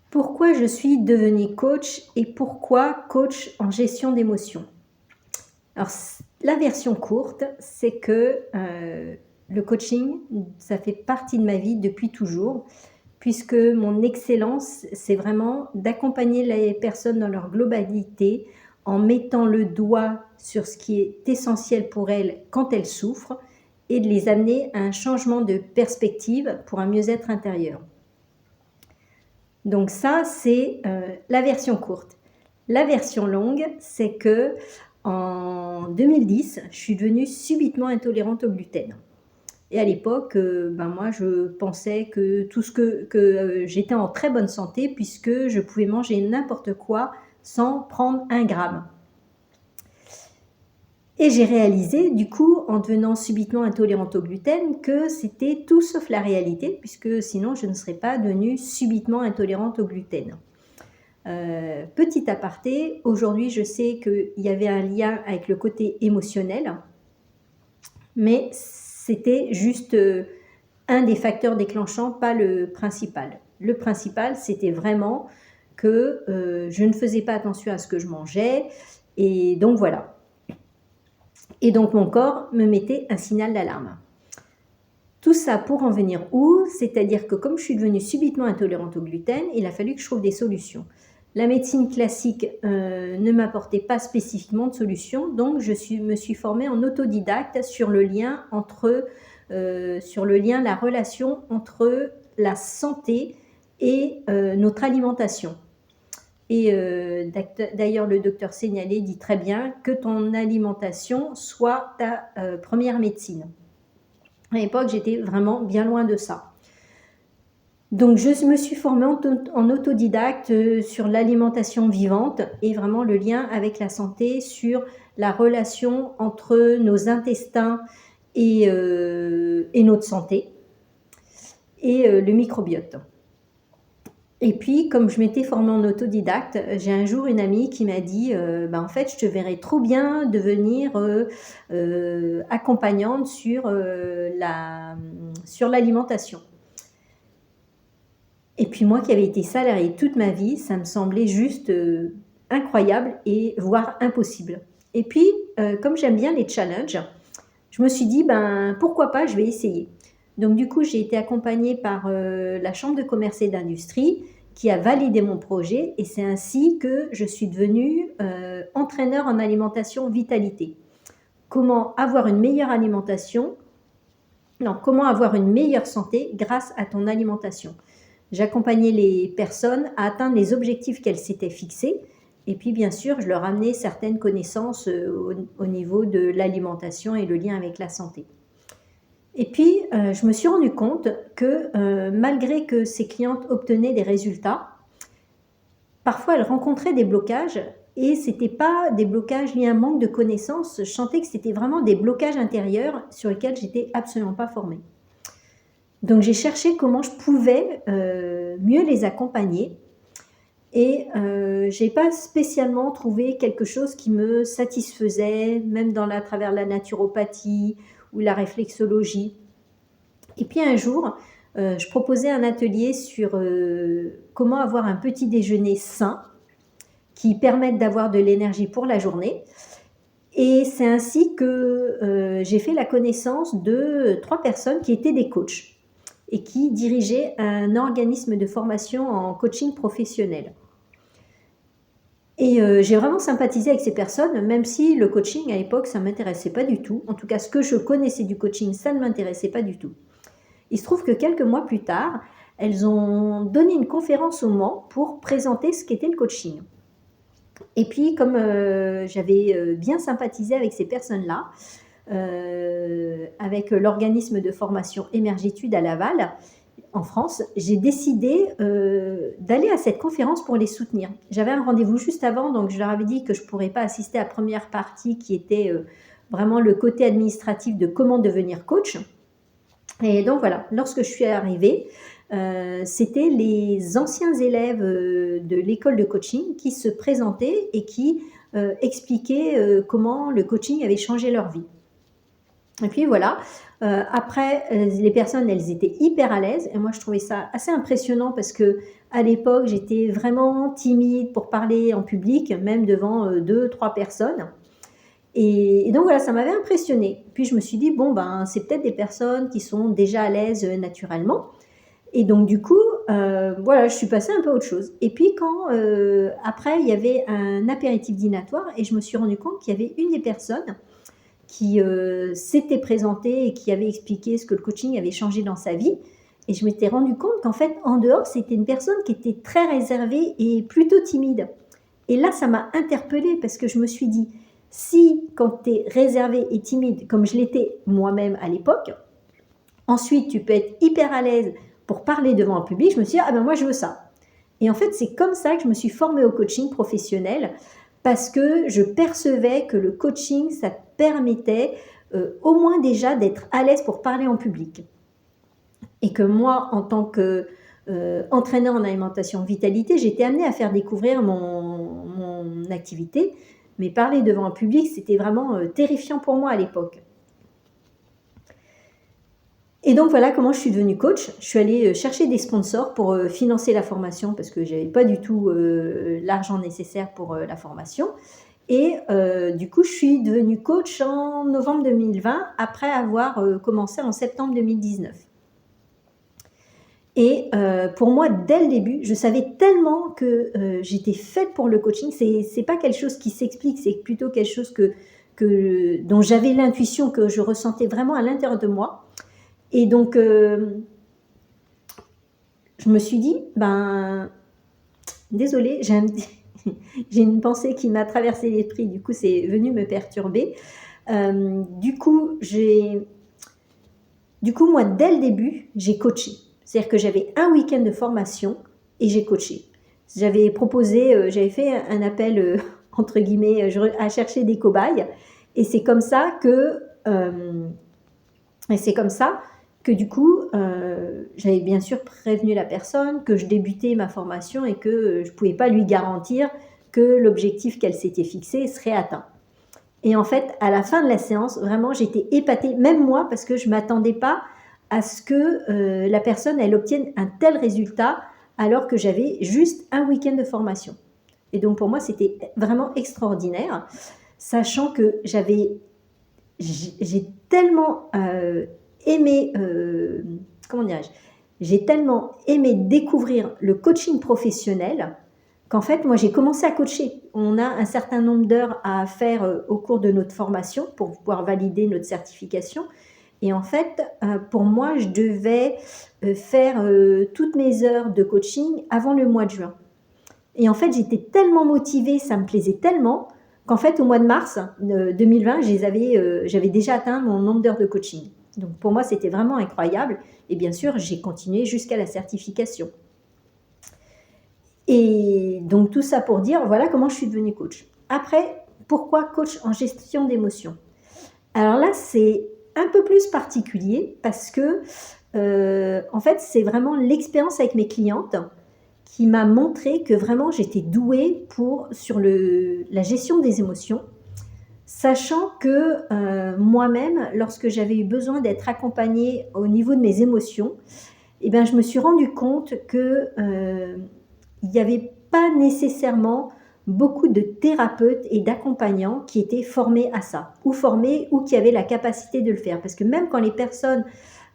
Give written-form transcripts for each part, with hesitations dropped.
Pourquoi je suis devenue coach et pourquoi coach en gestion d'émotions? Alors, la version courte, c'est que le coaching, ça fait partie de ma vie depuis toujours, puisque mon excellence, c'est vraiment d'accompagner les personnes dans leur globalité en mettant le doigt sur ce qui est essentiel pour elles quand elles souffrent et de les amener à un changement de perspective pour un mieux-être intérieur. Donc ça, c'est la version courte. La version longue, c'est que en 2010, je suis devenue subitement intolérante au gluten. Et à l'époque, moi, je pensais que j'étais en très bonne santé puisque je pouvais manger n'importe quoi sans prendre 1 gramme. Et j'ai réalisé, du coup, en devenant subitement intolérante au gluten, que c'était tout sauf la réalité, puisque sinon je ne serais pas devenue subitement intolérante au gluten. Petit aparté, aujourd'hui je sais qu'il y avait un lien avec le côté émotionnel, mais c'était juste un des facteurs déclenchants, pas le principal. Le principal, c'était vraiment que je ne faisais pas attention à ce que je mangeais, et donc voilà. Et donc mon corps me mettait un signal d'alarme. Tout ça pour en venir où? C'est-à-dire que comme je suis devenue subitement intolérante au gluten, il a fallu que je trouve des solutions. La médecine classique ne m'apportait pas spécifiquement de solutions, donc me suis formée en autodidacte sur le lien, la relation entre la santé et notre alimentation. Et d'ailleurs, le docteur Seignalé dit très bien que ton alimentation soit ta première médecine. À l'époque, j'étais vraiment bien loin de ça. Donc, je me suis formée en autodidacte sur l'alimentation vivante et vraiment le lien avec la santé, sur la relation entre nos intestins et notre santé et le microbiote. Et puis, comme je m'étais formée en autodidacte, j'ai un jour une amie qui m'a dit en fait, je te verrais trop bien devenir accompagnante sur l'alimentation. Et puis moi qui avais été salariée toute ma vie, ça me semblait juste incroyable et voire impossible. Et puis, comme j'aime bien les challenges, je me suis dit, pourquoi pas, je vais essayer. Donc du coup, j'ai été accompagnée par la Chambre de commerce et d'industrie qui a validé mon projet, et c'est ainsi que je suis devenue entraîneur en alimentation vitalité. Comment avoir une meilleure alimentation? Non, comment avoir une meilleure santé grâce à ton alimentation? J'accompagnais les personnes à atteindre les objectifs qu'elles s'étaient fixés, et puis bien sûr, je leur amenais certaines connaissances au niveau de l'alimentation et le lien avec la santé. Et puis, je me suis rendu compte que malgré que ces clientes obtenaient des résultats, parfois elles rencontraient des blocages, et ce n'était pas des blocages liés à un manque de connaissances, je sentais que c'était vraiment des blocages intérieurs sur lesquels j'étais absolument pas formée. Donc j'ai cherché comment je pouvais mieux les accompagner, et je n'ai pas spécialement trouvé quelque chose qui me satisfaisait, même à travers la naturopathie ou la réflexologie. Et puis un jour, je proposais un atelier sur comment avoir un petit déjeuner sain qui permette d'avoir de l'énergie pour la journée. Et c'est ainsi que j'ai fait la connaissance de 3 personnes qui étaient des coachs et qui dirigeaient un organisme de formation en coaching professionnel. Et j'ai vraiment sympathisé avec ces personnes, même si le coaching à l'époque, ça ne m'intéressait pas du tout. En tout cas, ce que je connaissais du coaching, ça ne m'intéressait pas du tout. Il se trouve que quelques mois plus tard, elles ont donné une conférence au Mans pour présenter ce qu'était le coaching. Et puis, comme j'avais bien sympathisé avec ces personnes-là, avec l'organisme de formation Émergitude à Laval, en France, j'ai décidé d'aller à cette conférence pour les soutenir. J'avais un rendez-vous juste avant, donc je leur avais dit que je ne pourrais pas assister à la première partie qui était vraiment le côté administratif de comment devenir coach. Et donc voilà, lorsque je suis arrivée, c'était les anciens élèves de l'école de coaching qui se présentaient et qui expliquaient comment le coaching avait changé leur vie. Et puis voilà, Après, les personnes, elles étaient hyper à l'aise et moi, je trouvais ça assez impressionnant parce qu'à l'époque, j'étais vraiment timide pour parler en public, même devant 2-3 personnes. Et donc voilà, ça m'avait impressionnée. Puis je me suis dit, bon, ben, c'est peut-être des personnes qui sont déjà à l'aise naturellement. Et donc du coup, voilà, je suis passée un peu à autre chose. Et puis quand, après, il y avait un apéritif dînatoire et je me suis rendu compte qu'il y avait une des personnes qui s'était présentée et qui avait expliqué ce que le coaching avait changé dans sa vie. Et je m'étais rendu compte qu'en fait, en dehors, c'était une personne qui était très réservée et plutôt timide. Et là, ça m'a interpellée parce que je me suis dit, si quand tu es réservé et timide, comme je l'étais moi-même à l'époque, ensuite tu peux être hyper à l'aise pour parler devant un public, je me suis dit, ah ben moi je veux ça. Et en fait, c'est comme ça que je me suis formée au coaching professionnel parce que je percevais que le coaching, ça permettait au moins déjà d'être à l'aise pour parler en public. Et que moi, en tant que entraîneur en alimentation vitalité, j'étais amenée à faire découvrir mon activité, mais parler devant un public, c'était vraiment terrifiant pour moi à l'époque. Et donc voilà comment je suis devenue coach. Je suis allée chercher des sponsors pour financer la formation parce que je n'avais pas du tout l'argent nécessaire pour la formation. Et du coup, je suis devenue coach en novembre 2020 après avoir commencé en septembre 2019. Et pour moi, dès le début, je savais tellement que j'étais faite pour le coaching. C'est pas quelque chose qui s'explique, c'est plutôt quelque chose dont j'avais l'intuition, que je ressentais vraiment à l'intérieur de moi. Et donc, je me suis dit, ben, désolée, j'ai une pensée qui m'a traversé l'esprit, du coup, c'est venu me perturber. Du coup, moi, dès le début, j'ai coaché. C'est-à-dire que j'avais un week-end de formation et j'ai coaché. J'avais fait un appel, entre guillemets, à chercher des cobayes. Et c'est comme ça que du coup, j'avais bien sûr prévenu la personne que je débutais ma formation et que je ne pouvais pas lui garantir que l'objectif qu'elle s'était fixé serait atteint. Et en fait, à la fin de la séance, vraiment, j'étais épatée, même moi, parce que je ne m'attendais pas à ce que la personne, elle obtienne un tel résultat alors que j'avais juste un week-end de formation. Et donc, pour moi, c'était vraiment extraordinaire, sachant que j'ai tellement aimé, j'ai tellement aimé découvrir le coaching professionnel qu'en fait, moi, j'ai commencé à coacher. On a un certain nombre d'heures à faire au cours de notre formation pour pouvoir valider notre certification. Et en fait, pour moi, je devais faire toutes mes heures de coaching avant le mois de juin. Et en fait, j'étais tellement motivée, ça me plaisait tellement qu'en fait, au mois de mars 2020, j'avais déjà atteint mon nombre d'heures de coaching. Donc, pour moi, c'était vraiment incroyable. Et bien sûr, j'ai continué jusqu'à la certification. Et donc, tout ça pour dire, voilà comment je suis devenue coach. Après, pourquoi coach en gestion d'émotions? Alors là, c'est un peu plus particulier parce que, en fait, c'est vraiment l'expérience avec mes clientes qui m'a montré que vraiment j'étais douée sur la gestion des émotions, sachant que moi-même, lorsque j'avais eu besoin d'être accompagnée au niveau de mes émotions, eh bien, je me suis rendu compte que il n'y avait pas nécessairement beaucoup de thérapeutes et d'accompagnants qui étaient formés à ça, ou qui avaient la capacité de le faire. Parce que même quand les personnes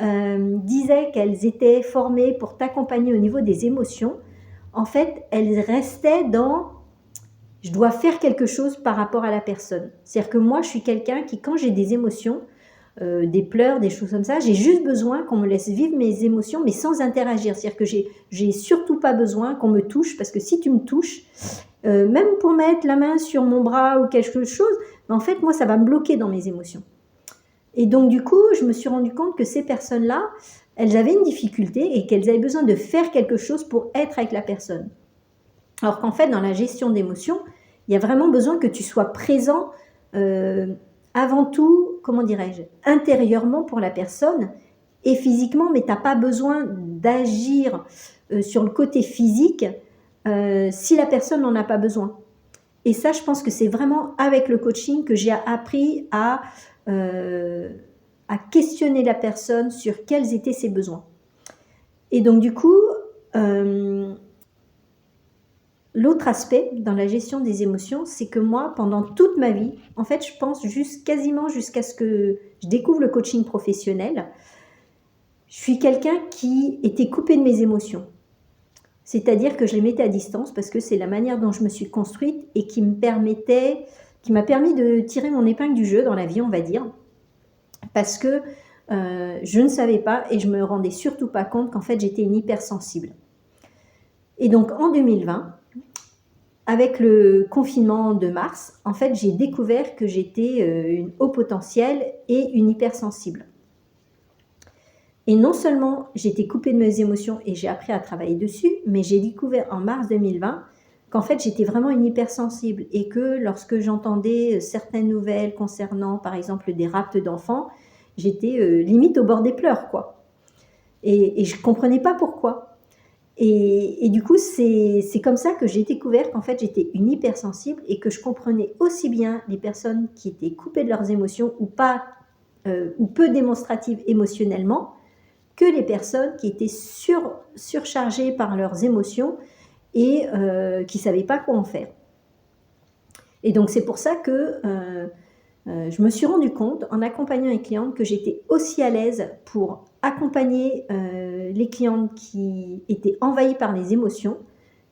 disaient qu'elles étaient formées pour t'accompagner au niveau des émotions, en fait, elles restaient dans « je dois faire quelque chose par rapport à la personne ». C'est-à-dire que moi, je suis quelqu'un qui, quand j'ai des émotions, des pleurs, des choses comme ça, j'ai juste besoin qu'on me laisse vivre mes émotions, mais sans interagir. C'est-à-dire que j'ai surtout pas besoin qu'on me touche, parce que si tu me touches, même pour mettre la main sur mon bras ou quelque chose, en fait, moi, ça va me bloquer dans mes émotions. Et donc, du coup, je me suis rendu compte que ces personnes-là, elles avaient une difficulté et qu'elles avaient besoin de faire quelque chose pour être avec la personne. Alors qu'en fait, dans la gestion d'émotions, il y a vraiment besoin que tu sois présent avant tout, intérieurement pour la personne et physiquement, mais tu n'as pas besoin d'agir sur le côté physique si la personne n'en a pas besoin. Et ça, je pense que c'est vraiment avec le coaching que j'ai appris à à questionner la personne sur quels étaient ses besoins. Et donc du coup, l'autre aspect dans la gestion des émotions, c'est que moi, pendant toute ma vie, en fait, je pense quasiment jusqu'à ce que je découvre le coaching professionnel, je suis quelqu'un qui était coupé de mes émotions. C'est-à-dire que je les mettais à distance parce que c'est la manière dont je me suis construite et qui m'a permis de tirer mon épingle du jeu dans la vie, on va dire. Parce que je ne savais pas et je me rendais surtout pas compte qu'en fait j'étais une hypersensible. Et donc en 2020, avec le confinement de mars, en fait j'ai découvert que j'étais une haut potentiel et une hypersensible. Et non seulement j'étais coupée de mes émotions et j'ai appris à travailler dessus, mais j'ai découvert en mars 2020 qu'en fait j'étais vraiment une hypersensible et que lorsque j'entendais certaines nouvelles concernant par exemple des rapts d'enfants, j'étais limite au bord des pleurs, quoi. Et je ne comprenais pas pourquoi. Et du coup, c'est comme ça que j'ai découvert qu'en fait j'étais une hypersensible et que je comprenais aussi bien les personnes qui étaient coupées de leurs émotions ou pas, ou peu démonstratives émotionnellement, que les personnes qui étaient surchargées par leurs émotions et qui ne savaient pas quoi en faire. Et donc c'est pour ça que je me suis rendu compte en accompagnant les clientes que j'étais aussi à l'aise pour accompagner les clientes qui étaient envahies par les émotions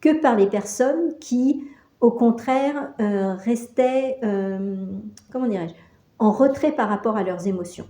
que par les personnes qui, au contraire, restaient, comment dirais-je, en retrait par rapport à leurs émotions.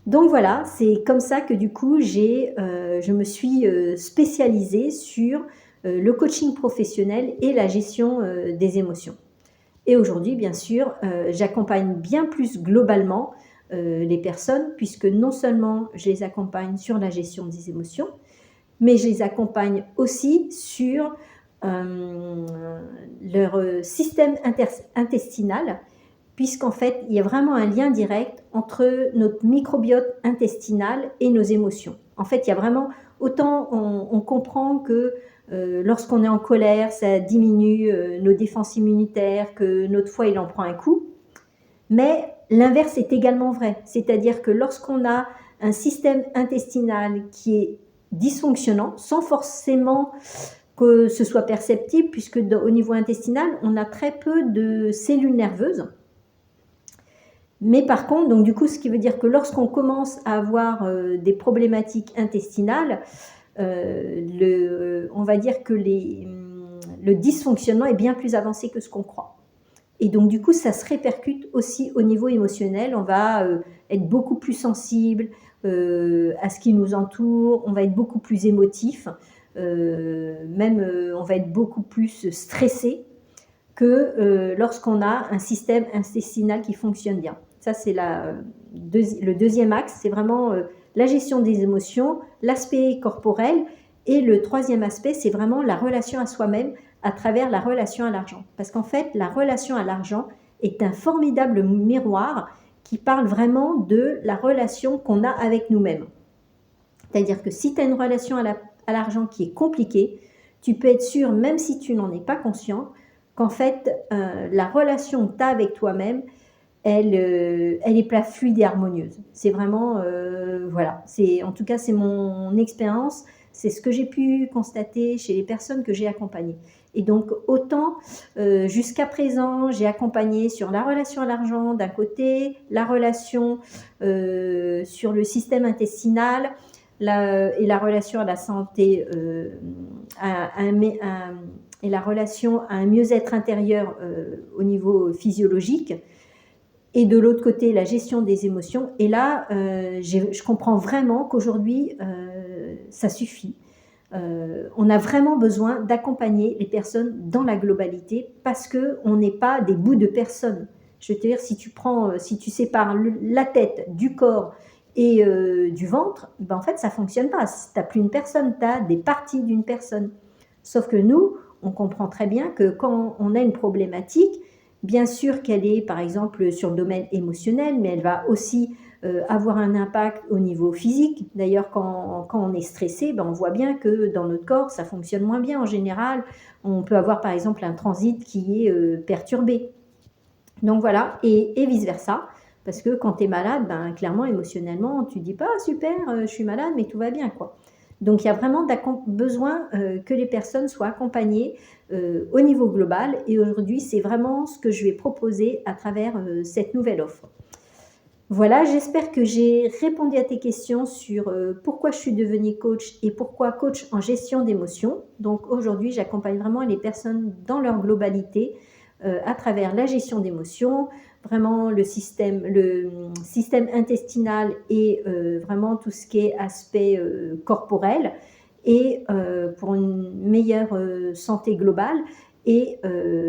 Donc voilà, c'est comme ça que du coup, je me suis spécialisée sur le coaching professionnel et la gestion des émotions. Et aujourd'hui, bien sûr, j'accompagne bien plus globalement les personnes, puisque non seulement je les accompagne sur la gestion des émotions, mais je les accompagne aussi sur leur système intestinal, puisqu'en fait, il y a vraiment un lien direct entre notre microbiote intestinal et nos émotions. En fait, il y a vraiment, autant on comprend que lorsqu'on est en colère, ça diminue nos défenses immunitaires, que notre foie, il en prend un coup. Mais l'inverse est également vrai. C'est-à-dire que lorsqu'on a un système intestinal qui est dysfonctionnant, sans forcément que ce soit perceptible, puisque au niveau intestinal, on a très peu de cellules nerveuses. Mais par contre, donc du coup, ce qui veut dire que lorsqu'on commence à avoir des problématiques intestinales, on va dire que le dysfonctionnement est bien plus avancé que ce qu'on croit. Et donc du coup, ça se répercute aussi au niveau émotionnel. On va être beaucoup plus sensible à ce qui nous entoure, on va être beaucoup plus émotif, on va être beaucoup plus stressé que lorsqu'on a un système intestinal qui fonctionne bien. Ça, c'est le deuxième axe, c'est vraiment la gestion des émotions, l'aspect corporel, et le troisième aspect, c'est vraiment la relation à soi-même à travers la relation à l'argent. Parce qu'en fait, la relation à l'argent est un formidable miroir qui parle vraiment de la relation qu'on a avec nous-mêmes. C'est-à-dire que si tu as une relation à l'argent qui est compliquée, tu peux être sûr, même si tu n'en es pas conscient, qu'en fait, la relation que tu as avec toi-même, elle est pas fluide et harmonieuse. C'est vraiment, voilà, en tout cas, c'est mon expérience, c'est ce que j'ai pu constater chez les personnes que j'ai accompagnées. Et donc, autant jusqu'à présent, j'ai accompagné sur la relation à l'argent d'un côté, la relation sur le système intestinal, et la relation à la santé, et la relation à un mieux-être intérieur au niveau physiologique, et de l'autre côté, la gestion des émotions. Et là, je comprends vraiment qu'aujourd'hui, ça suffit. On a vraiment besoin d'accompagner les personnes dans la globalité parce qu'on n'est pas des bouts de personnes. Je veux te dire, si tu sépares la tête du corps et du ventre, ben en fait, ça ne fonctionne pas. Tu n'as plus une personne, tu as des parties d'une personne. Sauf que nous, on comprend très bien que quand on a une problématique, bien sûr qu'elle est, par exemple, sur le domaine émotionnel, mais elle va aussi avoir un impact au niveau physique. D'ailleurs, quand on est stressé, ben on voit bien que dans notre corps, ça fonctionne moins bien en général. On peut avoir, par exemple, un transit qui est perturbé. Donc voilà, et vice-versa. Parce que quand tu es malade, ben, clairement, émotionnellement, tu dis pas: «Ah super, je suis malade, mais tout va bien», quoi. Donc il y a vraiment besoin, que les personnes soient accompagnées, au niveau global et aujourd'hui, c'est vraiment ce que je vais proposer à travers, cette nouvelle offre. Voilà, j'espère que j'ai répondu à tes questions sur, pourquoi je suis devenue coach et pourquoi coach en gestion d'émotions. Donc aujourd'hui, j'accompagne vraiment les personnes dans leur globalité, à travers la gestion d'émotions, vraiment système intestinal et vraiment tout ce qui est aspect, corporel et pour une meilleure, santé globale et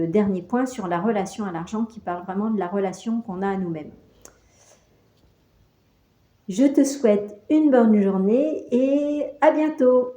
dernier point sur la relation à l'argent qui parle vraiment de la relation qu'on a à nous-mêmes. Je te souhaite une bonne journée et à bientôt.